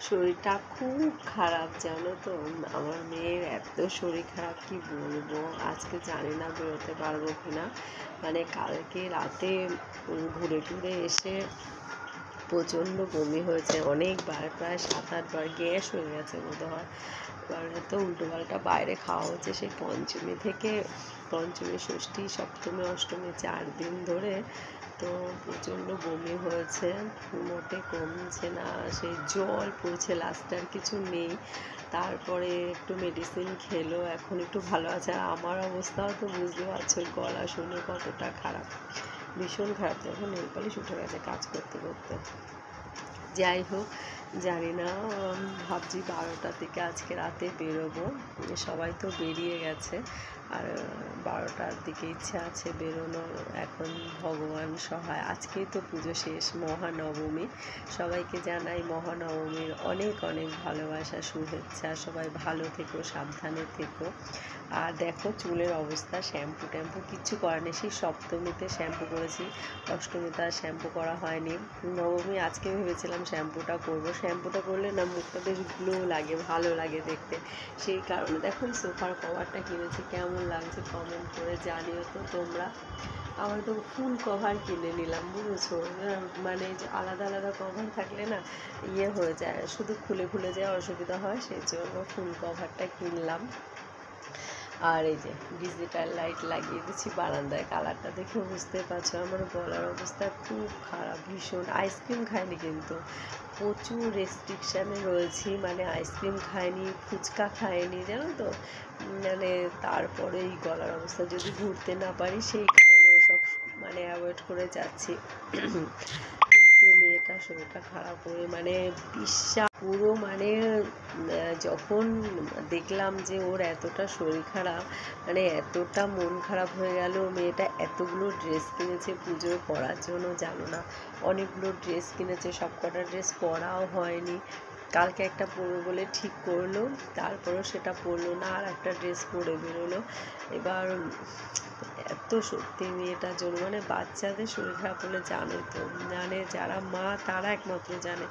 শরীরটা খুব খারাপ জানো তো। আমার মেয়ের এত শরীর খারাপ কি বলবো। আজকে জানি না বেরোতে পারবো কিনা। মানে কালকে রাতে ঘুরে টুরে এসে প্রচণ্ড বমি হয়েছে অনেকবার, প্রায় 7-8 বার। গ্যাস হয়ে গেছে বোধ হয়। এবার তো উল্টোপাল্টা বাইরে খাওয়া হচ্ছে সেই পঞ্চমী থেকে। পঞ্চমী, ষষ্ঠী, সপ্তমী, অষ্টমী 4 দিন ধরে। তো প্রচণ্ড বমি হয়েছে, মোটে কমছে না। সেই জল পড়ছে, লাস্টে আর কিছু নেই। তারপরে একটু মেডিসিন খেলো, এখন একটু ভালো আছে। আর আমার অবস্থাও তো বুঝতে পারছো, গলা শুনে কতটা খারাপ, ভীষণ খারাপ। তখন নেল পালিশ উঠে গেছে কাজ করতে করতে। যাই হোক, জানি না, ভাবছি 12টার দিকে আজকে রাতে বেরোবো। সবাই তো বেরিয়ে গেছে, আর 12টার দিকে ইচ্ছা আছে বেরোনোর। এখন ভগবান সহায়। আজকেই তো পুজো শেষ, মহানবমী। সবাইকে জানাই মহানবমীর অনেক অনেক ভালোবাসা, শুভেচ্ছা। সবাই ভালো থেকো, সাবধানে থেকো। আর দেখো চুলের অবস্থা, শ্যাম্পু ট্যাম্পু কিচ্ছু করা নেই। সেই সপ্তমীতে শ্যাম্পু করেছি, অষ্টমীতে আর শ্যাম্পু করা হয়নি। নবমী আজকে ভেবেছিলাম শ্যাম্পুটা করব। শ্যাম্পুটা করলে না মুখটা বেশ গ্লো লাগে, ভালো লাগে দেখতে। সেই কারণে দেখো সোফার কভারটা কিনেছি, কেমন লাগছে কমেন্ট করে জানিও তো তোমরা। আমার তো ফুল কভার কিনে নিলাম, বুঝেছো। মানে যে আলাদা আলাদা কভার থাকলে না ইয়ে হয়ে যায়, শুধু খুলে খুলে যায়, অসুবিধা হয়। সেই জন্য ফুল কভারটা কিনলাম। আর এই যে ডিজিটাল লাইট লাগিয়ে দিচ্ছি বারান্দায়। কালারটা দেখে বুঝতে পারছো আমার গলার অবস্থা খুব খারাপ, ভীষণ। আইসক্রিম খাইনি কিন্তু, প্রচুর রেস্ট্রিকশানে রয়েছি। মানে আইসক্রিম খাইনি, ফুচকা খাইনি, জানো তো। মানে তারপরে এই গলার অবস্থা, যদি ঘুরতে না পারি সেই কারণে ওসব মানে অ্যাভয়েড করে যাচ্ছি। কিন্তু মেয়েটার শরীরটা খারাপ হয়ে মানে পুরো মানে যখন দেখলাম যে ওর এতটা শরীর খারাপ, মানে এতটা মন খারাপ হয়ে গেল। মেয়েটা এতগুলো ড্রেস কিনেছে পুজোয় পরার জন্য, জানো না। অনেকগুলো ড্রেস কিনেছে, সব কটা ড্রেস পরাও হয়নি। কালকে একটা পরবে বলে ঠিক করলো, তারপরেও সেটা পরলো না, আর একটা ড্রেস পরে বেরোলো। এবার এত সত্যি মেয়েটার জন্য, মানে বাচ্চাদের শরীর খারাপ হলে জানো তো, মানে যারা মা তারা একমাত্র জানে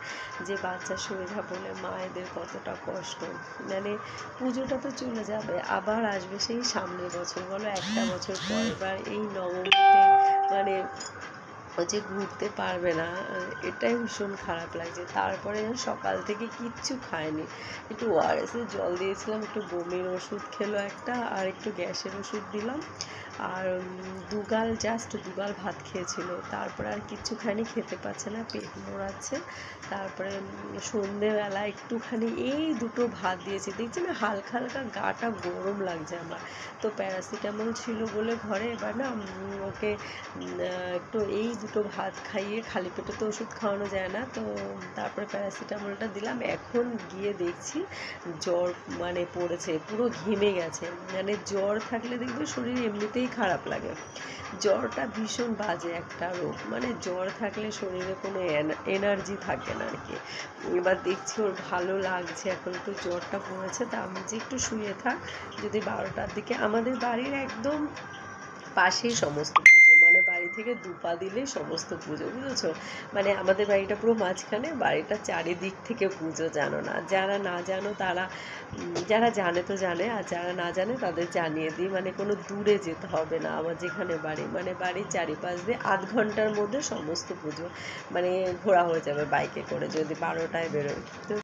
যে বাচ্চার শরীর খারাপ হলে মায়েদের কতটা কষ্ট। মানে পুজোটা তো চলে যাবে, আবার আসবে সেই সামনের বছর, বলো একটা বছর পর। এবার এই নবমীতে মানে ও যে ঘুরতে পারবে না, এটাই ভীষণ খারাপ লাগছে। তারপরে সকাল থেকে কিচ্ছু খায়নি, একটু ওআরএসের জল দিয়েছিলাম, একটু বমির ওষুধ খেলো একটা, আর একটু গ্যাসের ওষুধ দিলাম। আর জাস্ট দুগাল ভাত খেয়েছিল। তারপরে আর কিচ্ছু খায়নি, খেতে পাচ্ছে না, পেট মোড়াচ্ছে। তারপরে সন্ধেবেলা একটুখানি এই দুটো ভাত দিয়েছি, দেখছি না হালকা হালকা গাটা গরম লাগছে আমার। তো প্যারাসিটামল ছিল বলে ঘরে, এবার না ওকে একটু এই দুটো ভাত খাইয়ে, খালি পেটে তো ওষুধ খাওয়ানো যায় না, তো তারপরে প্যারাসিটামলটা দিলাম। এখন গিয়ে দেখছি জ্বর মানে পড়েছে, পুরো ঘেমে গেছে। মানে জ্বর থাকলে দেখবে শরীর এমনিতেই খারাপ লাগে। জ্বরটা ভীষণ বাজে একটা রোগ, মানে জ্বর থাকলে শরীরে কোনো এনার্জি থাকে না আর কি। এবার দেখছি ওর ভালো লাগছে, এখন একটু জ্বরটা পড়েছে। তা আমি যে একটু শুয়ে থাক, যদি 12টার দিকে। আমাদের বাড়ির একদম পাশেই সমস্ত পুজো, মানে বাড়ি থেকে 2 পা দিলেই সমস্ত পুজো, বুঝেছো। মানে আমাদের বাড়িটা পুরো মাঝখানে, বাড়িটার চারিদিক থেকে পুজো, জানো না। যারা না জানো তারা, যারা জানে তো জানে, আর যারা না জানে তাদের জানিয়ে দিই। মানে কোনো দূরে যেতে হবে না আমার যেখানে বাড়ি, মানে বাড়ির চারিপাশ দিয়ে 8 ঘন্টার মধ্যে সমস্ত পুজো মানে ঘোরা হয়ে যাবে বাইকে করে, যদি 12টায় বেরোই। তো